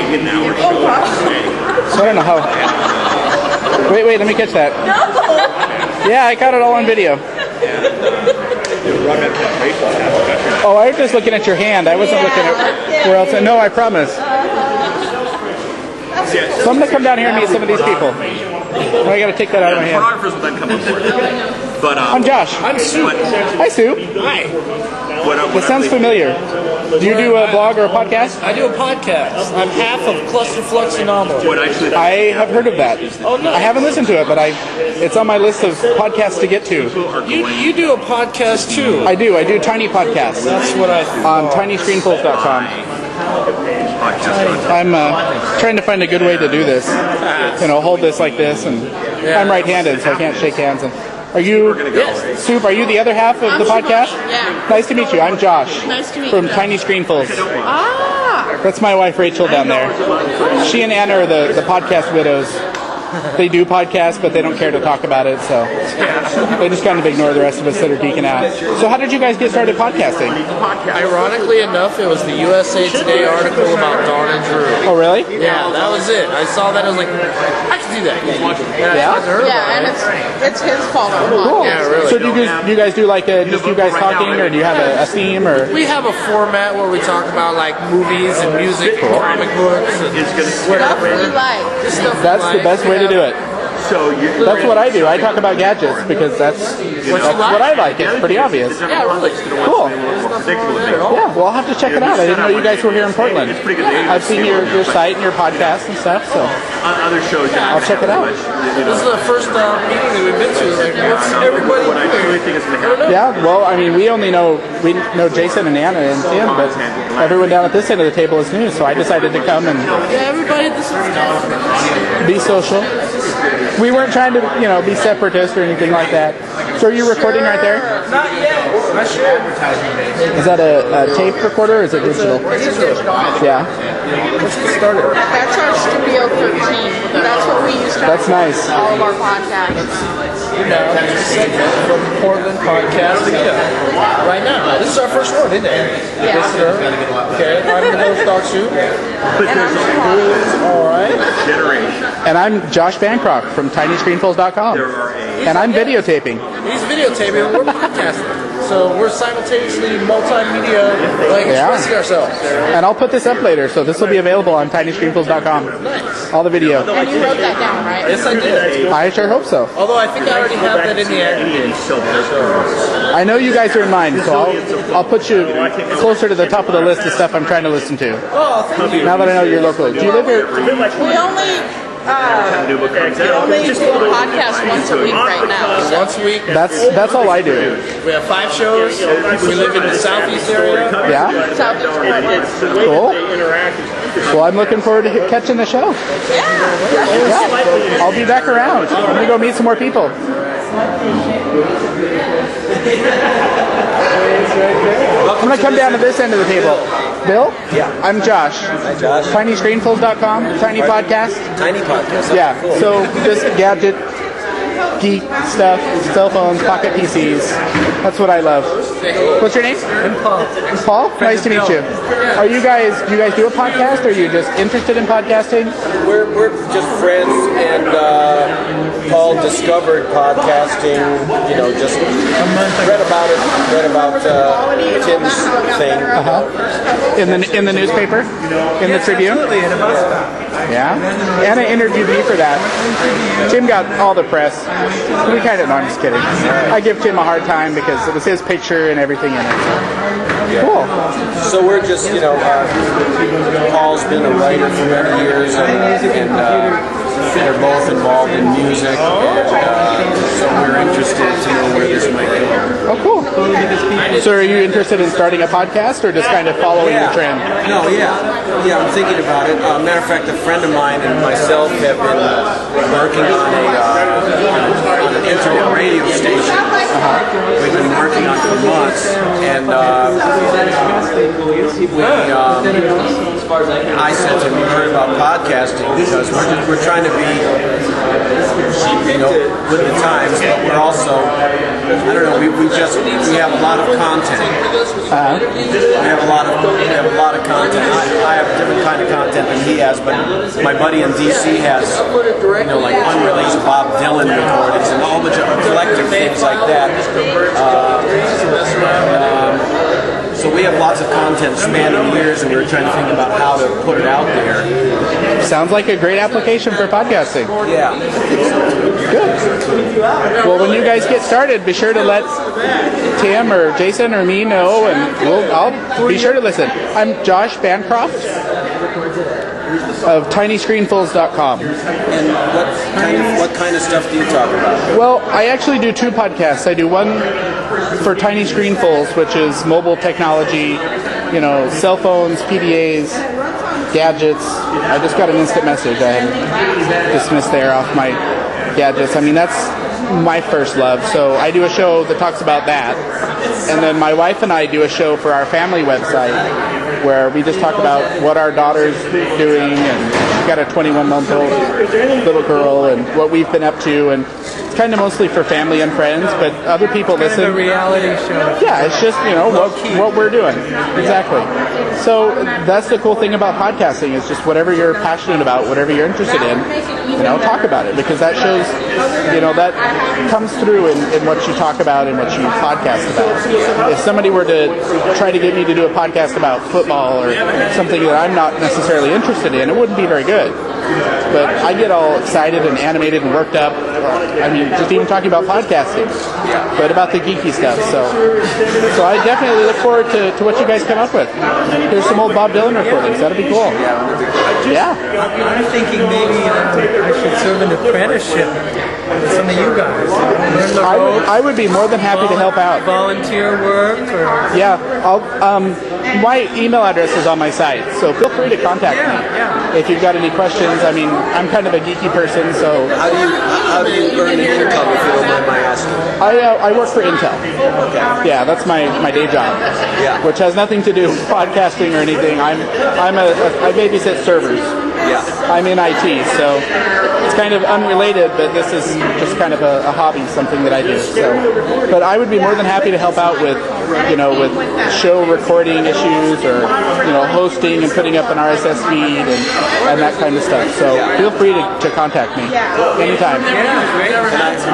maybe an hour show. So I don't know how. Wait, let me catch that. No! Yeah, I got it all on video. Oh, I was just looking at your hand. I wasn't looking at where else. No, I promise. So I'm going to come down here and meet some of these people. Oh, I got to take that out of my hand. Photographers will then come up for it. But, I'm Josh. I'm Sue. Hi, Sue. Hi. That sounds familiar. Do you do a blog or a podcast? I do a podcast. I'm half of Cluster Flux Anomaly. I have heard of that. Oh, no. I haven't listened to it, but it's on my list of podcasts to get to. You do a podcast too. I do tiny podcasts. That's what I do. On tinyscreenfuls.com. I'm trying to find a good way to do this. Hold this like this, and I'm right-handed, so I can't shake hands. And are you, Soup, are you the other half of the podcast? Yeah. Nice to meet you. I'm Josh. Nice to meet from you. Tiny Screenfuls. Ah! That's my wife, Rachel, down there. She and Anna are the podcast widows. They do podcasts, but they don't care to talk about it, so they just kind of ignore the rest of us that are geeking out. So how did you guys get started podcasting? Ironically enough, it was the USA Today article about Dawn and Drew. Oh, really? Yeah, that was it. I saw that, I was like, I can do that. Yeah, and it's his fault. Cool. Yeah, really. So do you guys do like just you guys talking, or do you have a theme, or? We have a format where we talk about like movies and music, comic books, and Stuff we like. just stuff That's the best way to do it. So That's what I do. I talk about gadgets because that's what I like. It's pretty obvious. Yeah, really. Cool. Yeah, well, I'll have to check it out. I didn't know you guys were here in Portland. I've seen your site and your podcast and stuff, so other shows, I'll check it out. This is the first meeting that we've been to. Like, what's everybody doing? Yeah, well, I mean, we know Jason and Anna and Tim, but everyone down at this end of the table is new, so I decided to come and Yeah, everybody at this is be social. We weren't trying to, be separatist or anything like that. So are you recording right there? Not yet. I should. Is that a tape recorder or is it digital? Yeah. Let's get started. That's our Studio 13. That's what we use to That's nice. all of our podcasts. From Portland podcast right now. This is our first one, isn't it? Yeah. Okay, I'm the host, Doc Sue. All right. And I'm Josh Bancroft from tinyscreenfuls.com. And I'm videotaping. He's videotaping, and we're podcasting. So we're simultaneously multimedia, expressing ourselves. And I'll put this up later, so this will be available on tinyscreenfuls.com. Nice. All the video. And you wrote that down, right? Yes, I did. I sure hope so. Although I think I already have that in the end. I know you guys are in mind, so I'll put you closer to the top of the list of stuff I'm trying to listen to. Oh, thank you. Now that I know you're local. Do you live here? We only do a podcast once a week right now. So. Once a week. That's all I do. We have 5 shows. We live in the southeast area. Yeah? Southeast Portland. Cool. Well, I'm looking forward to catching the show. Yeah. I'll be back around. I'm going to go meet some more people. I'm going to come down to this end of the table. Bill? Yeah. I'm Josh. Hi, Josh. tinyscreenfuls.com, Tiny Podcast. Tiny podcast. Yeah, so just gadget, geek stuff, cell phones, pocket PCs. That's what I love. What's your name? I'm Paul. Paul? Nice to meet you. Do you guys do a podcast, or are you just interested in podcasting? We're just friends, and Paul discovered podcasting. Just read about Tim's thing. In the newspaper? In the Tribune? Absolutely, and about Yeah. Anna interviewed me for that. Tim got all the press. No, I'm just kidding. I give Tim a hard time because it was his picture and everything in it. Cool. So we're just, Paul's been a writer for many years, and they're both involved in music, and so we're interested to know where this might go. Oh, cool. So are you interested in starting a podcast, or just kind of following the trend? No, yeah, I'm thinking about it. Matter of fact, a friend of mine and myself have been working on an internet radio station. We've been working I said to him, "You heard about podcasting because we're trying to be, with the times, but we're also, I don't know, we have a lot of content. We have a lot of content. I have a different kind of content than he has, but my buddy in DC has, like unreleased Bob Dylan recordings and all the collective things like that. So we have lots of content spanning years, and we were trying to think about how to put it out there. Sounds like a great application for podcasting. Yeah. Good. Well, when you guys get started, be sure to let Tim or Jason or me know, and I'll be sure to listen. I'm Josh Bancroft of TinyScreenfuls.com. And what kind of stuff do you talk about? Well, I actually do two podcasts. I do one for Tiny Screenfuls, which is mobile technology, cell phones, PDAs, gadgets. I just got an instant message I had dismissed there off my gadgets. I mean, that's my first love. So I do a show that talks about that. And then my wife and I do a show for our family website where we just talk about what our daughter's doing, and we've got a 21-month-old little girl and what we've been up to, and it's kind of mostly for family and friends, but other people listen. Kind of a reality show. Yeah, it's just, what we're doing. Exactly. So that's the cool thing about podcasting, is just whatever you're passionate about, whatever you're interested in, talk about it, because that shows, that comes through in what you talk about and what you podcast about. If somebody were to try to get me to do a podcast about football or something that I'm not necessarily interested in, it wouldn't be very good. But I get all excited and animated and worked up. I mean, just even talking about podcasting, but about the geeky stuff. So I definitely look forward to what you guys come up with. Here's some old Bob Dylan recordings. That'd be cool. Yeah. I'm thinking maybe I should serve an apprenticeship with some of you guys. I would be more than happy to help out. Volunteer work, or yeah. My email address is on my site, so feel free to contact me if you've got any questions. I mean, I'm kind of a geeky person, so. How do you earn an income, if you don't mind my asking? I work for Intel. Okay. Yeah, that's my day job. Yeah. Which has nothing to do with podcasting or anything. I babysit servers. Yeah. I'm in IT, so it's kind of unrelated, but this is just kind of a hobby, something that I do. So, but I would be more than happy to help out with, with show recording issues, or hosting and putting up an RSS feed and that kind of stuff. So feel free to contact me anytime. yeah, great.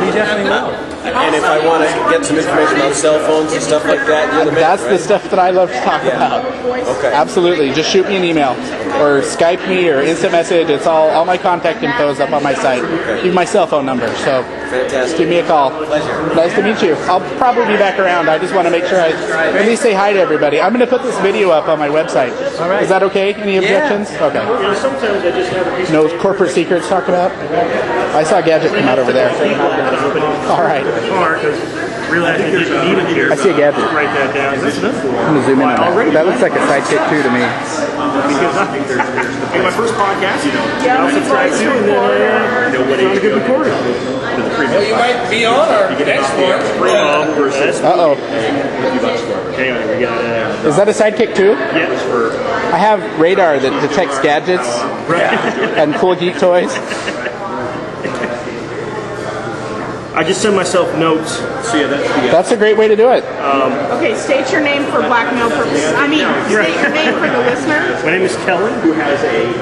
We definitely will. And if I want to get some information about cell phones and stuff like that, you're the man, That's right? the stuff that I love to talk about. Okay. Absolutely. Just shoot me an email or Skype me or instant message. It's all my contact info is up on my site. Even my cell phone number. So Fantastic. give me a call. Pleasure. Nice to meet you. I'll probably be back around. I just want to make sure I at least say hi to everybody. I'm going to put this video up on my website. All right. Is that okay? Any objections? Okay. Sometimes I just have a piece No corporate secrets to talk about? I saw Gadget come out over there. All right. of car because really I think there's a need in here. I see a Gadget. Write that down. That's enough for I'm going to zoom in on that. That looks like a sidekick too to me. because I think there's my first podcast, I subscribe to, and then nobody a good recording. You might be on our next one. Uh-oh. Hang on, we got Is that a sidekick too? yes for I have radar that detects gadgets and cool geek toys. I just send myself notes. So yeah, That's a great way to do it. Okay, state your name for blackmail purposes. State your name for the listener. my name is Kellen, who has a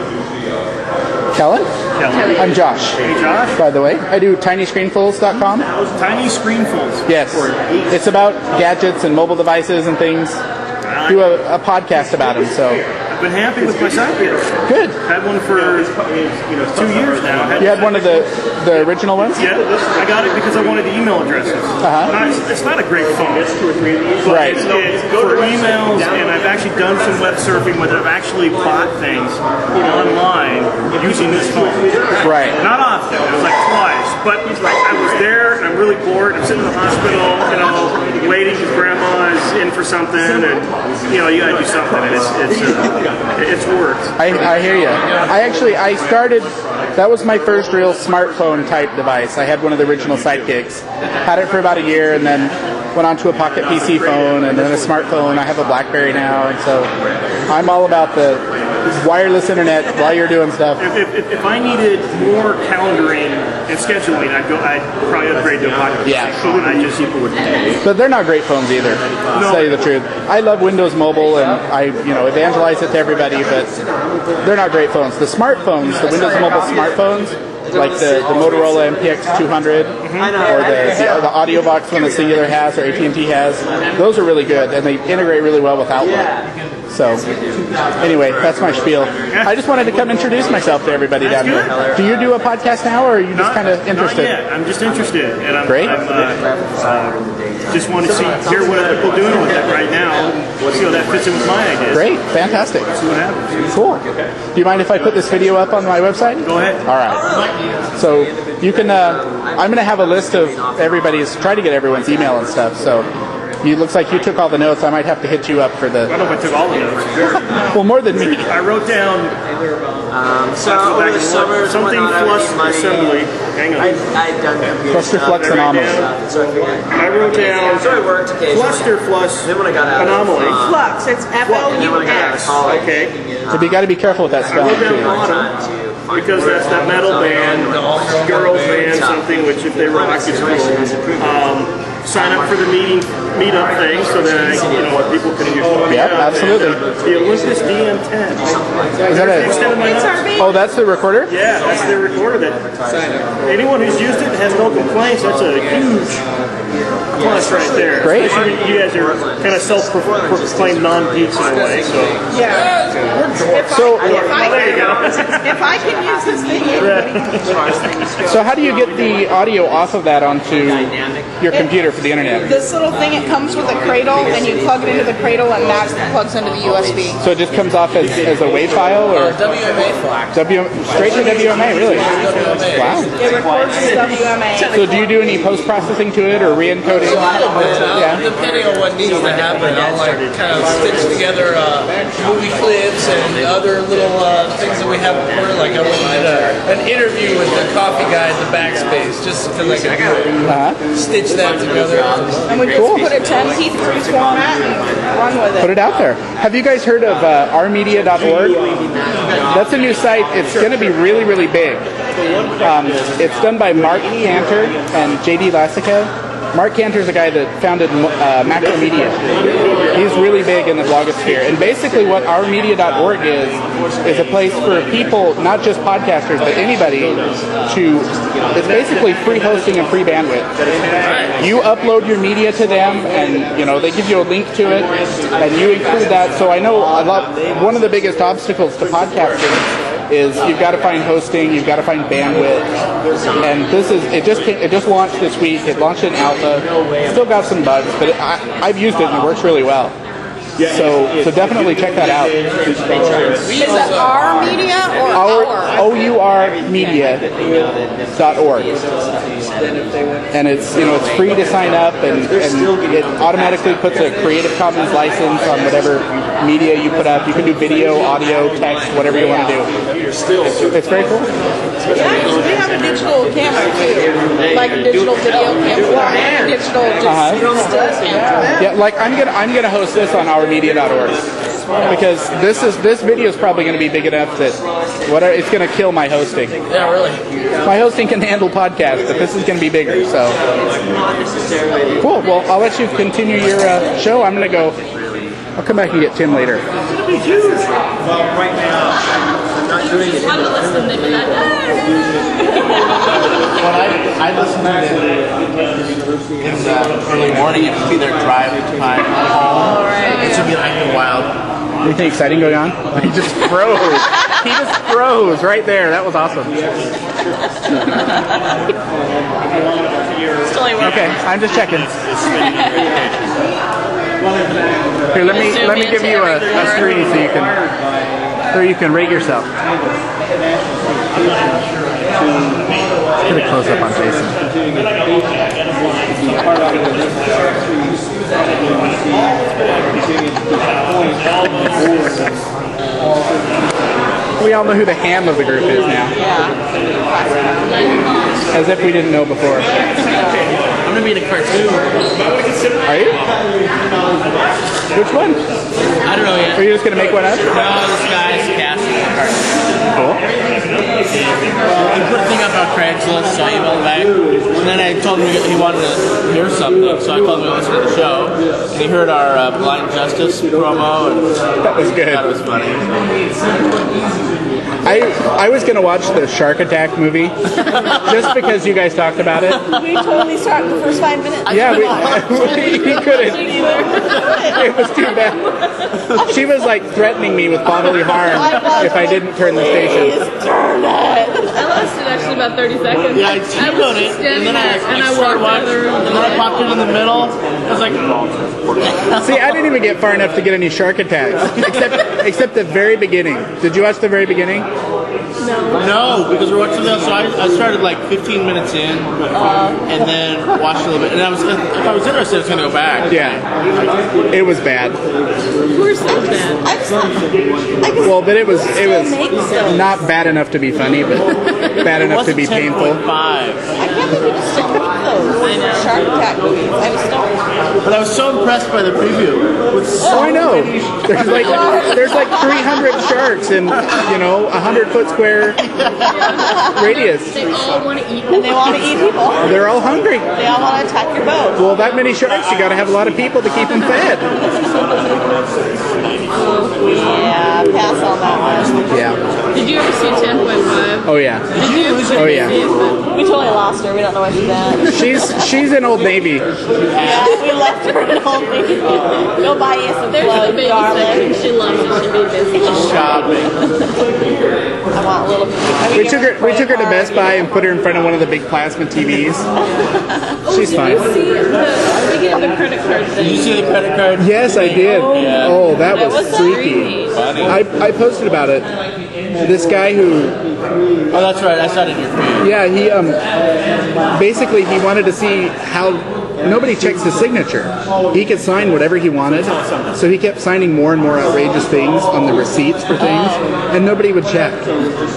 Kellen? Kellen. I'm Josh, Hey Josh. by the way. I do TinyScreenfuls.com. Tiny Screenfuls. Yes. It's about gadgets and mobile devices and things. Do a podcast about them, so. I've been happy with my site here. Good. Had one for 2 years now. You had one of the original ones? Yeah, I got it because I wanted the email addresses. It's not a great phone. But Right. It's for emails, and I've actually done some web surfing where I've actually bought things online using this phone. Right. Not often. It was like twice. But I was there, and I'm really bored. I'm sitting in the hospital, waiting because grandma is in for something, and you got to do something. And it's worked. I hear you. I started, that was my first real smartphone type device. I had one of the original Sidekicks. Had it for about a year, and then went on to a pocket PC phone, and then a smartphone. I have a BlackBerry now, and so I'm all about the wireless internet while you're doing stuff. If I needed more calendaring and scheduling, I'd probably upgrade to a podcast. Yeah. phone. I just people would. But they're not great phones either, to tell you the truth. I love Windows Mobile, and I evangelize it to everybody, but they're not great phones. The smartphones, the Windows Mobile smartphones, like the Motorola MPX200 or the audio box one that Singular has or AT&T has, those are really good, and they integrate really well with Outlook. So, anyway, that's my spiel. I just wanted to come introduce myself to everybody down here. Do you do a podcast now, or are you just kind of interested? Not yet. I'm just interested, and I'm Great. Just want to hear what other people are doing with it right now. See how that fits in with my ideas. Great, fantastic. See what happens. Cool. Do you mind if I put this video up on my website? Go ahead. All right. So you can. I'm going to have a list of everybody's. Try to get everyone's email and stuff. So. It looks like you took all the notes. I might have to hit you up for the... I don't know if I took all the notes. Well, more than me. I wrote down over the summer, something flush assembly. Hang on. I'd done computer Cluster stuff. flux anomaly. So I figured. I wrote down So I worked occasionally. cluster flush Then when I got out anomaly. Flux. It's and then when I got out of F-L-U-X. college, Okay. So you got to be careful with that I wrote spelling down too. bottom because that's that metal band, girls band, something which if they rock is cool. Sign up for the meetup thing so that people can use it. Yep, absolutely. The Olympus DM10. Is that Extended my It's notes. our baby. Oh, that's the recorder? Yeah, that's the recorder that anyone who's used it has no complaints. That's a huge plus right there. Great. Especially you guys are kind of self-proclaimed non-geeks in a way. So Yeah. So, If I there you go. can use this thing, anybody can use it. so how do you get the audio off of that onto your computer for the internet? This little thing, it comes with a cradle, and you plug it into the cradle, and that plugs into the USB. So it just comes off as a WAV file, or WMA flash. straight to WMA, really? Wow. It records as WMA. So do you do any post-processing to it or re-encoding? Yeah. Depending on what needs to happen, I'll kind of stitch together movie clips and other little things that we have recorded. Like I went and did an interview with the coffee guy at the Backspace, just because I could stitch that together. And we just put a 10p3 format and run with Put it. it out there. Have you guys heard of rmedia.org? That's a new site. It's going to be really, really big. It's done by Mark Cantor and JD Lassica. Mark Cantor is the guy that founded Macromedia. He's really big in the blogosphere. And basically what ourmedia.org is a place for people, not just podcasters, but anybody it's basically free hosting and free bandwidth. You upload your media to them and, they give you a link to it and you include that. So I know one of the biggest obstacles to podcasting is you've got to find hosting, you've got to find bandwidth, and it just launched this week. It launched in alpha. Still got some bugs, but I've used it and it works really well. So definitely check that out. Is that our media or our? OURmedia.org. And it's free to sign up, and it automatically puts a Creative Commons license on whatever media you put up. You can do video, audio, text, whatever you want to do. It's very cool. Yeah, we have a digital camera too, like a digital video camera, and a digital still camera. Yeah, like I'm gonna host this on ourmedia.org because this video is probably going to be big enough that it's going to kill my hosting. Yeah, really. My hosting can handle podcasts, but this is going to be bigger. So cool. Well, I'll let you continue your show. I'm going to go. I'll come back and get Tim later. Well, right now, I'm not doing it. Well, I listen to it in the early morning. It would be their drive time home. It should be like wild. Anything exciting going on? He just froze. He just froze right there. That was awesome. Okay, I'm just checking. Here, let me give you a screen so you can rate yourself. Let's get a close up on Jason. We all know who the ham of the group is now. As if we didn't know before. I'm gonna be in a cartoon. Are you? Which one? I don't know yet. Are you just gonna make one up? No, this guy's casting a card. Cool. He put a thing up on Craigslist, so I emailed him back. And then I told him he wanted to hear something, so I told him to listen to the show. And he heard our Blind Justice promo, and That was good. thought it was funny. I was gonna watch the Shark Attack movie just because you guys talked about it. We totally start the first 5 minutes. Yeah, we couldn't. It was too bad. She was like threatening me with bodily harm if I didn't turn the station. I lasted actually about 30 seconds. Yeah, I T-code it, and then I walked out of the room. and then I popped it in the middle. I was like, See, I didn't even get far enough to get any shark attacks, except the very beginning. Did you watch the very beginning? no, because we're watching that. So I started like 15 minutes in, and then watched a little bit. And if I was interested, I was gonna go back. Yeah, it was bad. Of course it was bad. Well, but it was not bad enough to be funny, but bad enough to be painful. 10.5. I can't believe you still make those Shark Attack movies. I was still. But I was so impressed by the preview. With Oh, I know. There's like 300 sharks in 100-foot square radius. They all want to eat. And they want to eat people. They're all hungry. They all want to attack your boat. Well, that many sharks, you got to have a lot of people to keep them fed. Yeah, pass on that one. Yeah. Did you ever see 10.5? Oh yeah. Did you? Oh yeah. We totally lost her. We don't know where she's at. She's in Old Navy. Yeah, we left her at home. Go buy you some There's the clothes, baby darling. section. She loves it. She'll be busy. shopping. I want a little. We took her to Best Buy and put her in front of one of the big plasma TVs. She's fine. Speaking of the credit card Did thing. you see the credit card? Yes, I did. Oh, that was freaky. Funny. I posted about it. This guy who, Oh, that's right. I saw it in your feed. yeah, he basically he wanted to see how nobody checks his signature. He could sign whatever he wanted, so he kept signing more and more outrageous things on the receipts for things, and nobody would check.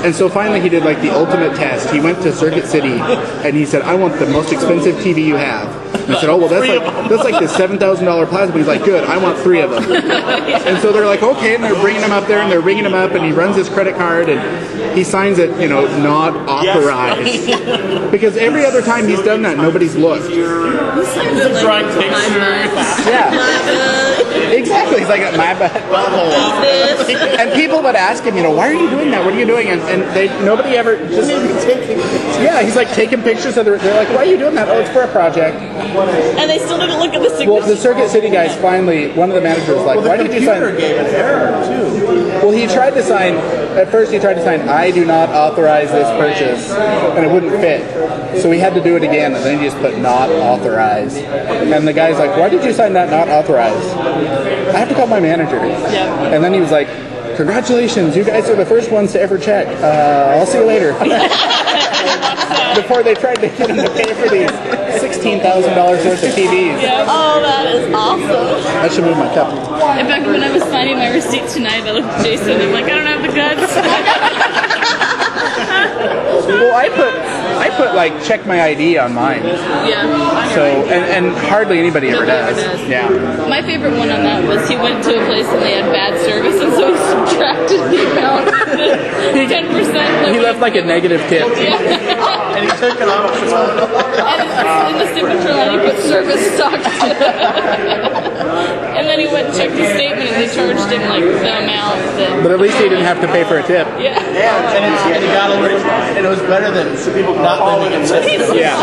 And so finally he did like the ultimate test. He went to Circuit City and he said, "I want the most expensive TV you have." And I said, "Oh well, that's like the $7,000 plasma." He's like, "Good, I want 3 of them." And so they're like, "Okay," and they're bringing him up there and they're ringing him up, and he runs his credit card and he signs it, not authorized. Because every other time he's done that, nobody's looked. Drawing pictures. Yeah, exactly. He's like, "My bad." And people would ask him, "Why are you doing that? What are you doing?" And nobody ever just. Yeah, he's like taking pictures of they're like, "Why are you doing that?" "Oh, it's for a project." And they still didn't look at the signature. Well, the Circuit City guys finally, one of the managers was like, "Why did you sign?" Gave an error too. Well, he tried to sign. At first, he tried to sign, "I do not authorize this purchase," and it wouldn't fit. So he had to do it again, and then he just put "not authorized." And the guy's like, "Why did you sign that not authorized?" "I have to call my manager." And then he was like, "Congratulations, you guys are the first ones to ever check. I'll see you later." Before they tried to get him to pay for these $16,000 worth of TVs. Oh, that is awesome. I should move my cup. In fact, when I was signing my receipt tonight, I looked at Jason and I'm like, I don't have the guts. Well, I put like check my ID on mine. Yeah. So and hardly anybody ever does. Yeah. My favorite one on that was he went to a place and they had bad service, and so he subtracted the amount, 10%. He left like a negative tip. And he took it off. And in the signature line, he put service sucked. And then he went and checked his statement, and they charged him like the amount that. But at least he didn't have to pay for a tip. Yeah. And he got a little, and it was better than not lending him tips. Yeah.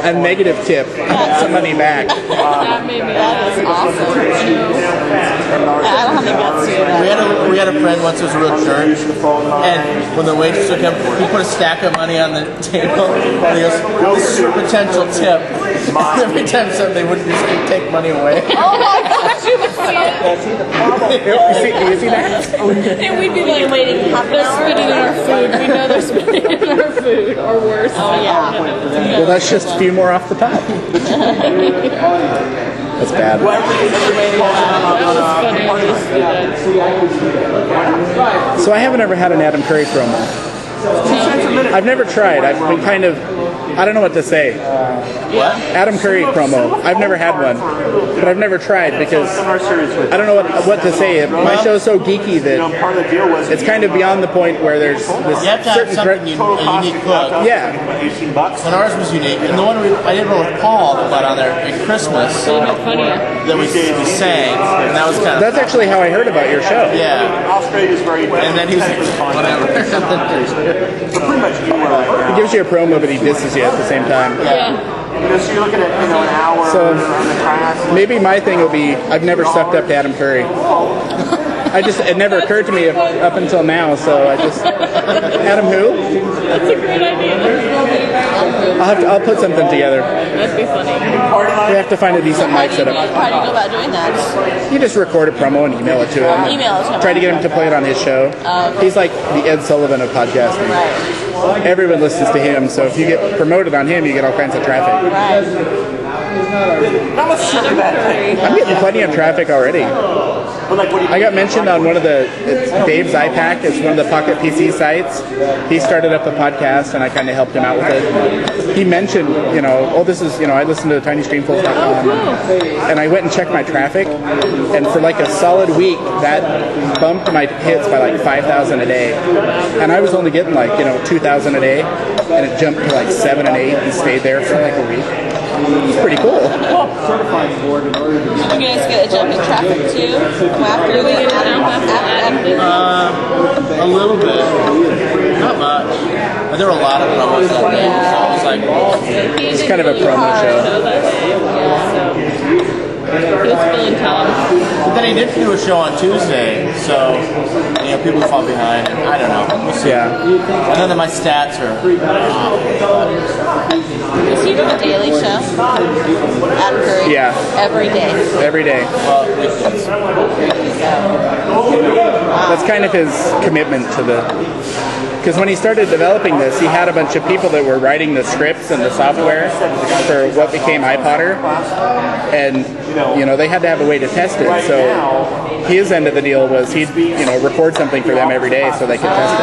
A negative tip. Some money back. That made me That is awesome. I don't have the guts to do that. We had a friend once who was a real jerk, and when the waitress took him, he put a stack of money on the table, and he goes, "This is your potential tip." And every time something, they would just take money away. Oh my gosh, you would see it. You see that? And we'd be like, Waiting half an they're hour. spitting in our food. We know they're spitting in our food, or worse. Oh yeah. Well, that's just a few more off the top. That's bad. That was funny. I used to do that. So I haven't ever had an Adam Curry promo. I've never tried. I've been I don't know what to say. What? Adam Curry promo. I've never had one, but I've never tried because I don't know what to say. My show's so geeky that it's kind of beyond the point where there's this You have to have certain something a unique look. Yeah. And ours was unique. And the one I did one with Paul that got on there at Christmas that we sang, and that was kind of. That's actually how I heard about your show. Yeah. Australia's very. And then he was like, whatever. So pretty much anywhere like that. He gives you a promo, but he disses you at the same time. Yeah. So you're looking at an hour So on the class. maybe my thing will be I've never sucked up to Adam Curry. It never occurred to me up until now, so I just Adam who? That's a great idea. I'll put something together. That'd be funny. We have to find a decent mic setup. How do you go about doing that? You just record a promo and email it to him. Email it to him. Try to get him to play it on his show. He's like the Ed Sullivan of podcasting. Right. Everyone listens to him, so if you get promoted on him, you get all kinds of traffic. Right. I'm getting plenty of traffic already. I got mentioned on one of it's Dave's iPack. It's one of the Pocket PC sites. He started up a podcast, and I kind of helped him out with it. He mentioned, I listen to tinystreamfuls.com, and I went and checked my traffic, and for like a solid week, that bumped my hits by like 5,000 a day, and I was only getting like 2,000 a day, and it jumped to like 7 and 8 and stayed there for like a week. It's pretty cool. Did you guys get a jump in traffic too? After Did we get a jump after A little bit. Not much. But there were a lot of promos that day, so I was like, It's kind of a promo show. He was feeling time. but then he did do a show on Tuesday, so people fall behind, and I don't know. We'll see. Yeah. I know that my stats are. Does he do a daily show? Adam Curry? Yeah. Every day. Every day. Well, weekends. That's kind of his commitment to the. Because when he started developing this, he had a bunch of people that were writing the scripts and the software for what became iPodder, and they had to have a way to test it. So his end of the deal was he'd record something for them every day so they could test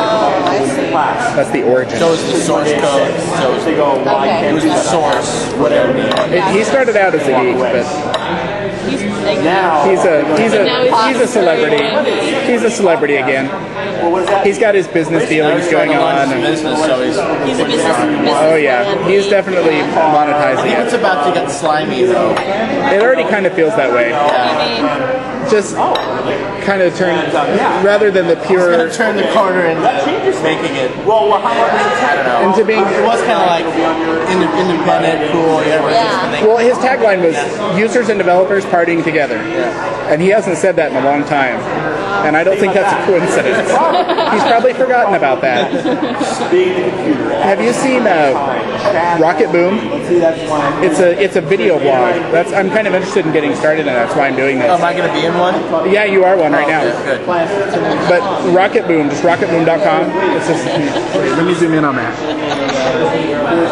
it. That's the origin. So it's the source code. So it was the source, whatever. He started out as a geek, but he's a celebrity. He's a celebrity again. He's got his business dealings going on. Business, so He's a business. Oh yeah, he's definitely monetizing it's it. about to get slimy though. It already kind of feels that way. Just kind of turn, rather than the It's pure, gonna turn the corner into making it. I don't know. into being. It was kind of like independent, cool. Well, his tagline was "Users and developers partying together," and he hasn't said that in a long time. And I don't think that's a coincidence. He's probably forgotten about that. Have you seen Rocket Boom? It's a video blog. I'm kind of interested in getting started in that. That's why I'm doing this. Am I going to be in one? Yeah, you are one right now. Good. But Rocket Boom, just rocketboom.com. Let me zoom in on that.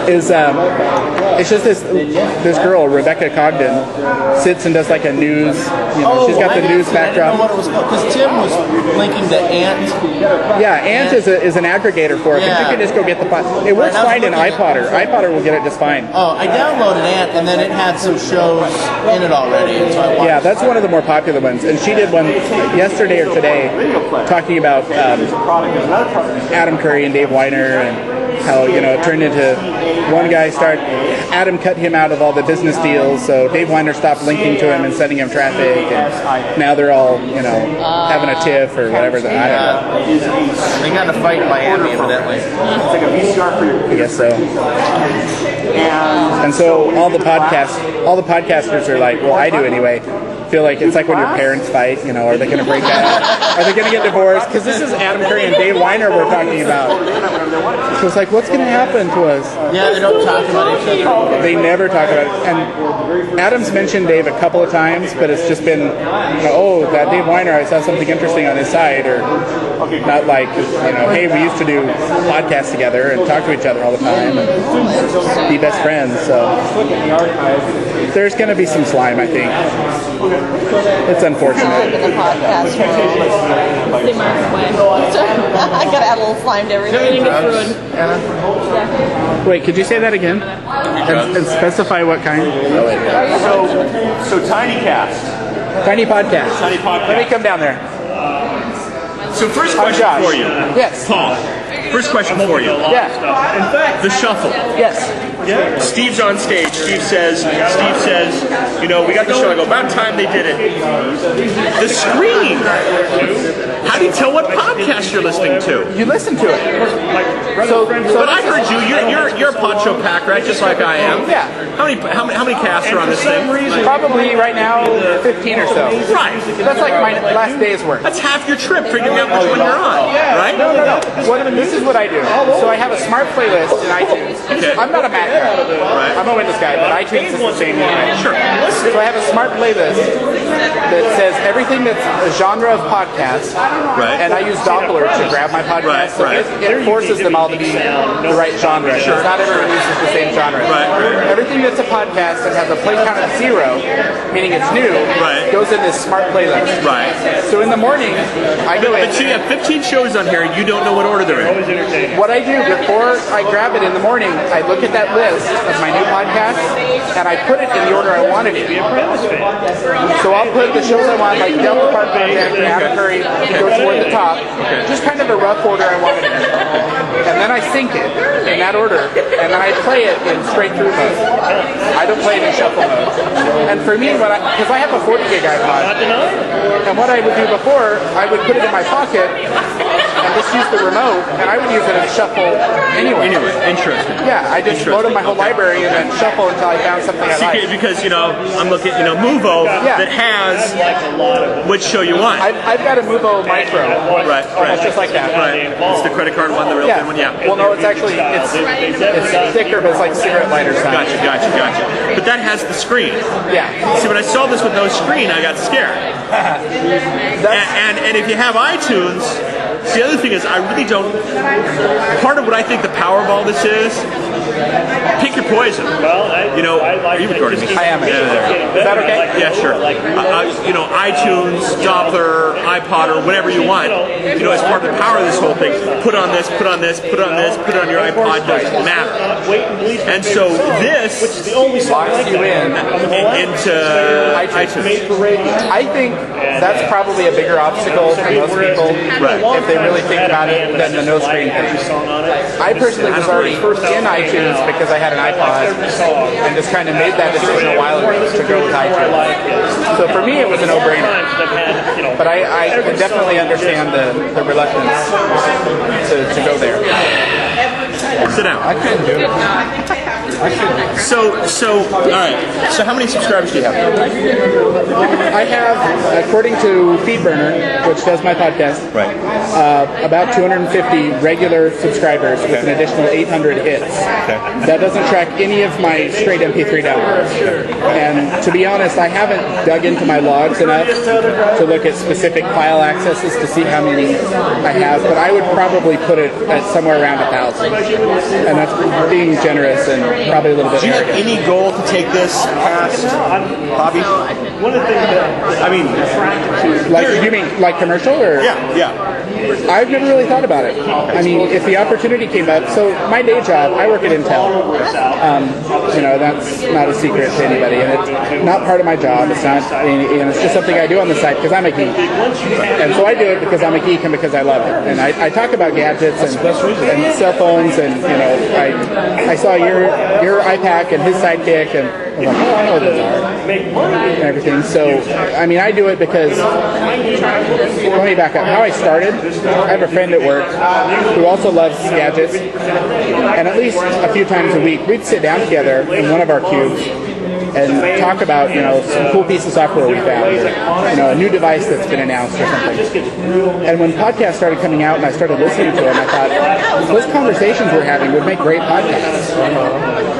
It's just this girl, Rebecca Cogden, sits and does like a news. She's got the news backdrop. Because Tim was linking to Ant. Yeah, Ant is an aggregator for it. Yeah. You can just go get the pod. It works fine in iPodder. iPodder will get it just fine. Oh, I downloaded Ant, and then it had some shows in it already. And so I watched. Yeah, that's one of the more popular ones. And she did one yesterday or today talking about Adam Curry and Dave Weiner and how it turned into one guy Adam cut him out of all the business deals, so Dave Weiner stopped linking to him and sending him traffic, and now they're all having a tiff or whatever. I don't know. They got in a fight in Miami, evidently. I guess so. And so all the podcasters are like, well, I do anyway. Feel like it's like when your parents fight, are they going to break up? Are they going to get divorced? Because this is Adam Curry and Dave Weiner we're talking about. So it's like, what's going to happen to us? Yeah, they don't talk about each other. They never talk about it. And Adam's mentioned Dave a couple of times, but it's just been, that Dave Weiner, I saw something interesting on his site, or not like, hey, we used to do podcasts together and talk to each other all the time and be best friends. So there's going to be some slime, I think. It's unfortunate. In the podcast world. They mark away. I gotta add a little slime to everything. Wait, could you say that again? And specify what kind? So Tiny Cast. Tiny podcast. Tiny podcast. Let me come down there. So first I'm question Josh. for you. Yes. Paul. First question for you. Yeah. In fact, the shuffle. Yes. Steve's on stage. Steve says, you know, we got the show. I go, about time they did it. The screen. How do you tell what podcast you're listening to? You listen to it. But I heard you. You're a Poncho Pack, right? Just like I am. Yeah. How many casts are on this thing? Probably right now 15 or so. Right. That's like my last day's work. That's half your trip figuring out which one you're on, right? No. This is what I do. So I have a smart playlist in iTunes. Okay. I'm not a Mac guy. Right. I'm a Windows guy, but iTunes is the same way. Sure. So I have a smart playlist that says everything that's a genre of podcast, Right. and I use Doppler to grab my podcast. Right, So it forces them all to be the right genre. Sure. Not everyone uses the same genre. Right. Everything that's a podcast that has a play count of 0, meaning it's new, Right. goes in this smart playlist. Right. So in the morning, I go in. But you have 15 shows on here. You don't know what order they're in. What I do before I grab it in the morning, I look at that list of my new podcasts, and I put it in the order I wanted it. So I'll put the shows I want, like Delta Park Project, Adam Curry, go toward the top. Just kind of the rough order I wanted it in. And then I sync it in that order, and then I play it in straight through mode. I don't play it in shuffle mode. And for me, because I have a 40 gig iPod, and what I would do before, I would put it in my pocket and just use the remote, and I would use it in shuffle anyway. Interesting. Yeah, I just loaded my whole library and then shuffle until I found something I like. Because, you know, I'm looking at, Movo that has which show you want. I've got a Movo Micro. Right. It's just like that. Right. It's the credit card one, the real thin one, yeah. Well, no, it's actually, it's thicker, but it's like cigarette lighter size. Gotcha. But that has the screen. Yeah. See, when I saw this with no screen, I got scared. And if you have iTunes, see, the other thing is, I really don't. Part of what I think the power of all this is, pick your poison. Are you recording me? I am. Yeah, is that okay? Yeah, sure. iTunes, Doppler, iPod, or whatever you want. As part of the power of this whole thing, put on this, put on your iPod. Doesn't matter. And so this locks you into iTunes. I think that's probably a bigger obstacle for most people if they really think about it than the no screen thing. I personally was already in iTunes because I had an iPod and just kind of made that decision a while ago to go with iTunes. So for me it was a no-brainer. But I definitely understand the reluctance to go there. Sit down. I couldn't do it. So, all right. So, how many subscribers do you have? I have, according to FeedBurner, which does my podcast, about 250 regular subscribers with an additional 800 hits. That doesn't track any of my straight MP3 downloads. And to be honest, I haven't dug into my logs enough to look at specific file accesses to see how many I have, but I would probably put it at somewhere around 1,000. And that's being generous and probably a little bit Do you have arrogant. any goal to take this past hobby? One of the things that You mean like commercial or? Yeah. I've never really thought about it. I mean, if the opportunity came up, so my day job, I work at Intel. That's not a secret to anybody, and it's not part of my job. It's not, it's just something I do on the side because I'm a geek. And so I do it because I'm a geek and because I love it. And I talk about gadgets and cell phones, and I saw your iPack and his Sidekick, and I'm like, I know what those are, and everything. So, I do it because, let me back up. How I started, I have a friend at work who also loves gadgets, and at least a few times a week, we'd sit down together in one of our cubes and talk about, some cool piece of software we found, or, a new device that's been announced or something. And when podcasts started coming out and I started listening to them, I thought, those conversations we're having would make great podcasts.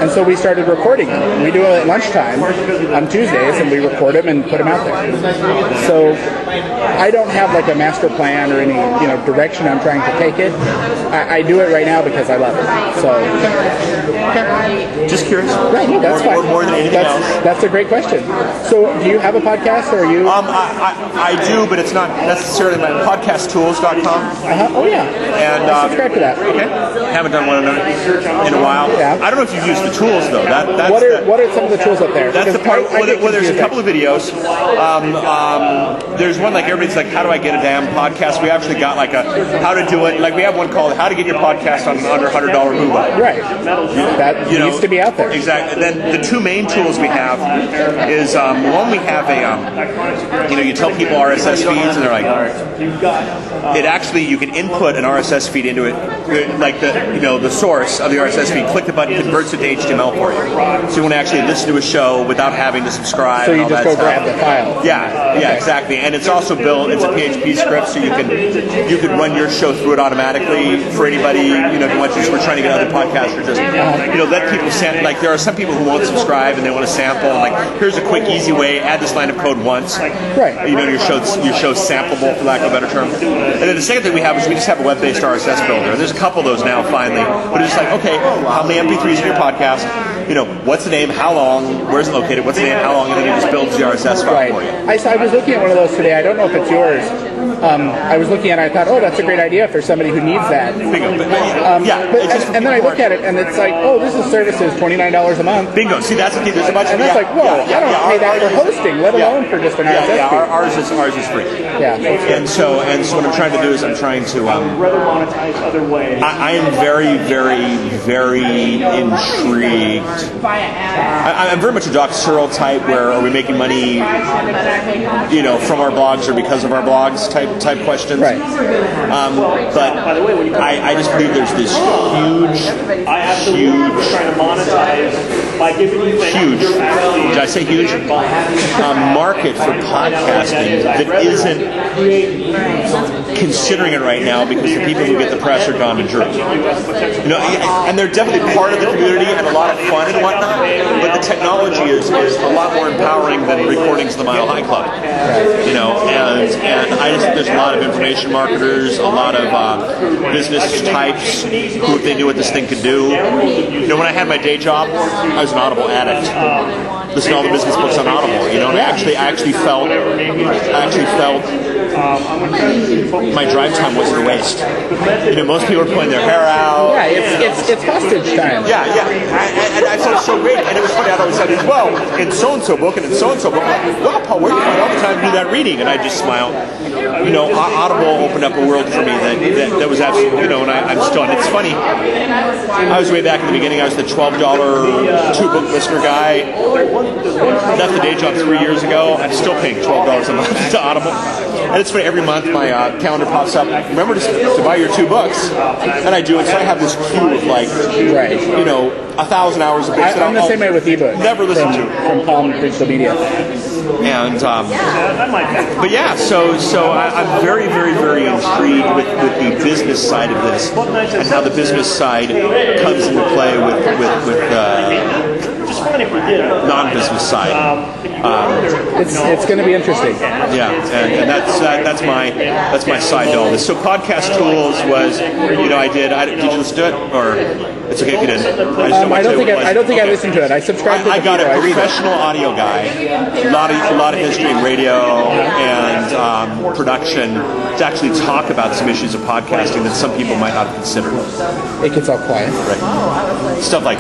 And so we started recording them. We do it at lunchtime on Tuesdays, and we record them and put them out there. So I don't have like a master plan or any, direction I'm trying to take it. I do it right now because I love it. So, Just curious. right, no, that's fine. More than anything That's a great question. So, do you have a podcast, or are you? I do, but it's not necessarily my podcasttools.com. Oh yeah. And I subscribe to that. Okay. Haven't done one in a while. Yeah. I don't know if you've used the tools though. What are some of the tools up there? That's the part. Well, there's a couple of videos. There's one like everybody's like, how do I get a damn podcast? We actually got like a how to do it. Like we have one called How to Get Your Podcast on under $100 Google. Right. That needs to be out there. Exactly. Then the two main tools we have is one we have a you tell people RSS feeds and they're like it actually you can input an RSS feed into it like the source of the RSS feed. Click the button, converts it to HTML for you. So you want to actually listen to a show without having to subscribe. So you and all just that go stuff. grab the file. Yeah, exactly. And it's also built. It's a PHP script, so you can run your show through it automatically for anybody. If you want to, we're trying to get other podcasters just let people like there are some people who won't subscribe and they want to sample. And like here's a quick, easy way. Add this line of code once. Right. Your show's sampleable for lack of a better term. And then the second thing we have is we just have a web-based RSS builder. And there's a couple of those now finally. But it's just like okay, how many MP3s in your podcast? What's the name? How long? Where's it located? What's the name? How long? And then it just builds the RSS file for you. I was looking at one of those today. I don't know if it's yours. I was looking at it and I thought, that's a great idea for somebody who needs that. Bingo. And then I look at it and it's like, this is services $29 a month. Bingo. See, that's the thing. There's a bunch and that's like, whoa, I don't pay that for hosting, let alone for just an RSS feed. Ours is free. Yeah. And so what I'm trying to do is I'm trying to. I am very, very, very intrigued. I'm very much a Doc Searle type. Where are we making money? From our blogs or because of our blogs type questions. Right. But I just believe there's this huge. Did I say huge? Market for podcasting that isn't considering it right now because the people who get the press are Don and Drew. And they're definitely part of the community and a lot of fun and whatnot. But the technology is a lot more empowering than recordings of the Mile High Club. And I just think there's a lot of information marketers, a lot of business types who, if they knew what this thing could do. When I had my day job, I was an Audible addict. Listening to all the business books on Audible, and I actually felt my drive time wasn't a waste. Most people are pulling their hair out. Yeah, it's hostage time. Yeah. And I thought it was so great. And it was funny, I'd always said, well, in so-and-so book and in so-and-so book, I'm like, wow, Paul, where do you find all the time to do that reading? And I just smiled. Audible opened up a world for me that was absolutely, and I'm still, and it's funny. I was way back in the beginning, I was the $12 two-book listener guy. Left the day job 3 years ago. I'm still paying $12 a month to Audible. And it's funny, every month my calendar pops up. Remember to buy your 2 books. And I do. And so I have this queue of 1,000 hours of books. I'm the same way with ebooks. Never listen to. From Palm Digital Media. And, but yeah, so I'm very, very, very intrigued with the business side of this and how the business side comes into play with non-business side. It's going to be interesting. Yeah, and that's my side to all this. So podcast tools was, did you listen to it, or it's okay if you didn't? I don't think I listened to it. I subscribed to I got video. a professional audio guy, a lot of history in radio and production to actually talk about some issues of podcasting that some people might not have considered. It gets all quiet. Right. Stuff like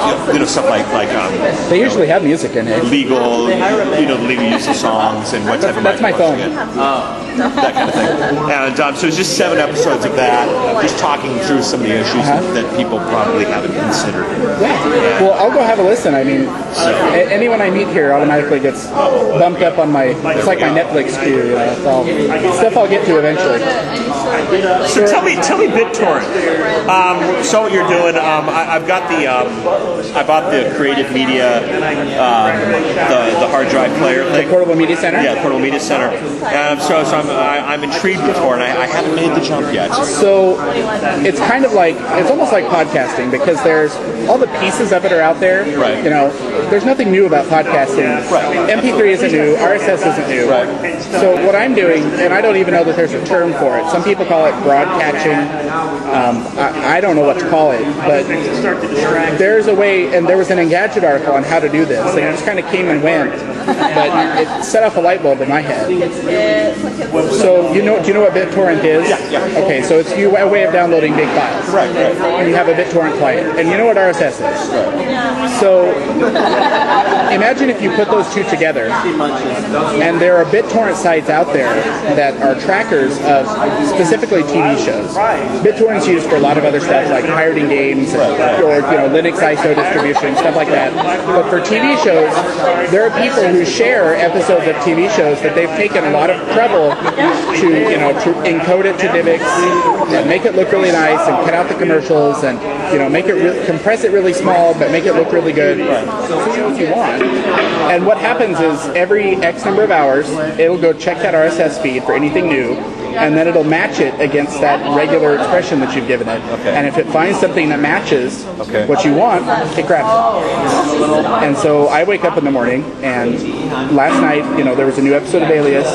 they usually have music in it. Legal, the legal use of songs and what type of that's my phone. That kind of thing. And so it's just 7 episodes of that, just talking through some of the issues that people probably haven't considered. Yeah. Well, I'll go have a listen. I mean, anyone I meet here automatically gets bumped up on my. It's like my Netflix queue. Stuff I'll get to eventually. So tell me, BitTorrent. So what you're doing? I've got I bought the Creative Media, the hard drive player thing. The Portable Media Center. Yeah, Portable Media Center. So I'm intrigued with torrent. I haven't made the jump yet. So it's kind of like, it's almost like podcasting because there's all the pieces of it are out there. Right. You know, there's nothing new about podcasting. Right. MP3 isn't new. RSS isn't new. Right. So what I'm doing, and I don't even know that there's a term for it. Some people call it broadcatching. I don't know what to call it, but there's a way, and there was an Engadget article on how to do this, and it just kind of came and went, but it set off a light bulb in my head. So do you know what BitTorrent is? Yeah. Okay, so it's a way of downloading big files. Right. And you have a BitTorrent client, and you know what RSS is. Right. So imagine if you put those two together, and there are BitTorrent sites out there that are trackers of specifically TV shows. BitTorrent's used for a lot of other stuff like pirating games or Linux ISO distribution, stuff like that. But for TV shows, there are people who share episodes of TV shows that they've taken a lot of trouble to encode it to DivX and make it look really nice and cut out the commercials and make it compress it really small but make it look really good. So if you want. And what happens is every X number of hours, it'll go check that RSS feed for anything new, and then it'll match it against that regular expression that you've given it. Okay. And if it finds something that matches what you want, it grabs it. And so I wake up in the morning, and last night, there was a new episode of Alias,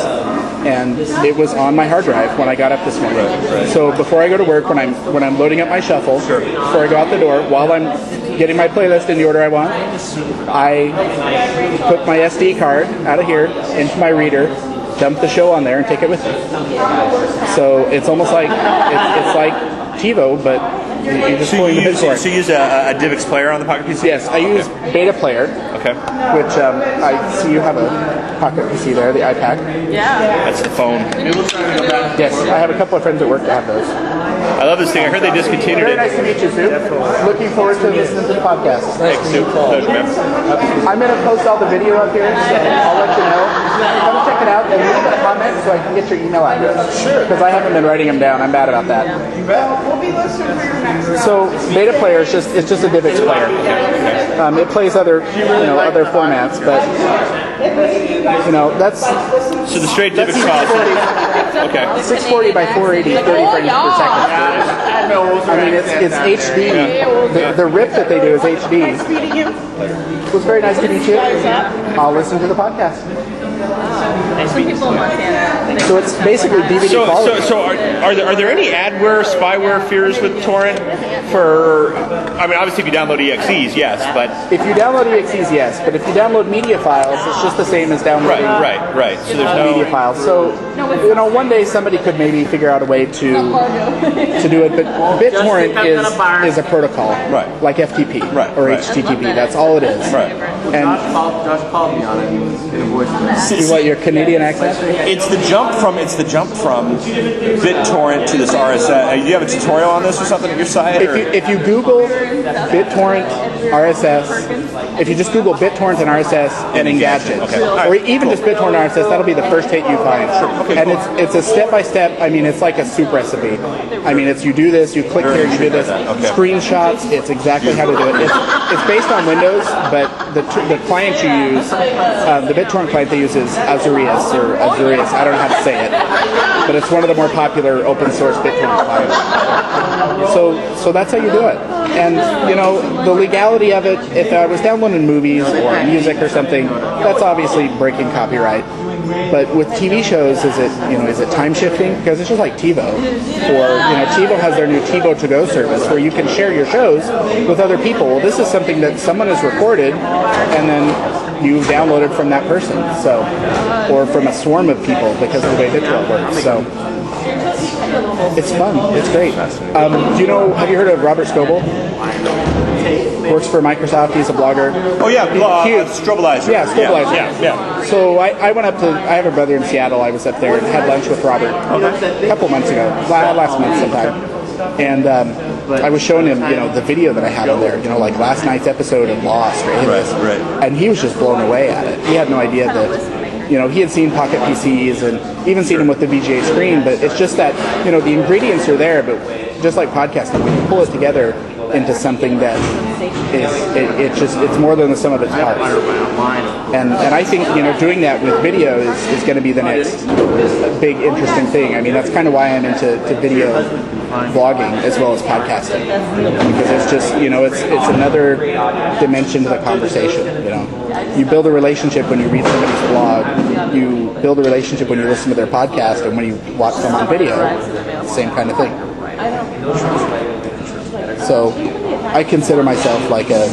and it was on my hard drive when I got up this morning. So before I go to work, when I'm loading up my shuffle, before I go out the door, while I'm getting my playlist in the order I want, I put my SD card out of here into my reader, dump the show on there, and take it with me. So it's almost like it's like TiVo, but you're just pulling the BitTorrent. So you use a DivX player on the Pocket PC? Yes, I use Beta Player. Okay. Which I see you have a Pocket PC there, the iPad. Yeah. That's the phone. Yes, I have a couple of friends at work that have those. I love this thing. I heard they discontinued Very it. nice to meet you, Sue. Looking forward to listening to the podcast. Thanks, Sue. Pleasure, man. I'm going to post all the video up here, so I'll let you know. Come check it out and leave a comment so I can get your email address. Sure. Because I haven't been writing them down. I'm bad about that. We'll be listening for your next round. So Beta Player is just a DivX player. It plays other other formats, but that's so the straight DivX cost. Okay. 640 by 480, 30 frames per second. I mean, it's HD. The rip that they do is HD. It was very nice to meet you. I'll listen to the podcast. Some people in Montana. So it's basically DVD quality. So are there any adware, spyware fears with torrent? Obviously if you download EXEs, yes, but if you download EXEs, yes, but if you download media files, it's just the same as downloading right. So there's no media files. So one day somebody could maybe figure out a way to do it, but BitTorrent is a protocol, like FTP or HTTP. That's all it is. Josh called me on it in a voicemail. What, your Canadian accent? It's the jump from BitTorrent to this RSS. Do you have a tutorial on this or something at your site? If you Google BitTorrent RSS, if you just Google BitTorrent and RSS and Engadget, or even just BitTorrent RSS, that'll be the first hit you find. And it's a step-by-step. I mean, it's like a soup recipe. I mean, it's you do this, you click here, you do this. Screenshots. It's exactly how to do it. It's based on Windows, but the client you use, the BitTorrent client they use is Azurius or Azurius. I don't know how to say it, but it's one of the more popular open source BitTorrent clients. So that's how you do it. And the legality of it, if I was downloading movies or music or something, that's obviously breaking copyright. But with TV shows, is it time shifting? Because it's just like TiVo, or TiVo has their new TiVo to go service where you can share your shows with other people. Well, this is something that someone has recorded, and then you downloaded from that person, or from a swarm of people because of the way BitTorrent works. So it's fun. It's great. Have you heard of Robert Scoble? Works for Microsoft. He's a blogger. Oh yeah, Strobelizer. Yeah, Strobelizer. Yeah. So I went up to. I have a brother in Seattle. I was up there and had lunch with Robert a couple months ago, last month sometime, and I was showing him, the video that I had on there, like last night's episode of Lost or Alias, and he was just blown away at it. He had no idea that. He had seen Pocket PCs and even seen them with the VGA screen, but it's just that, the ingredients are there, but just like podcasting, when you pull it together, into something that it's more than the sum of its parts. And I think, doing that with video is going to be the next big interesting thing. I mean, that's kind of why I'm into video vlogging as well as podcasting, because it's just, it's another dimension to the conversation. You build a relationship when you read somebody's blog, you build a relationship when you listen to their podcast, and when you watch them on video, same kind of thing. So I consider myself like a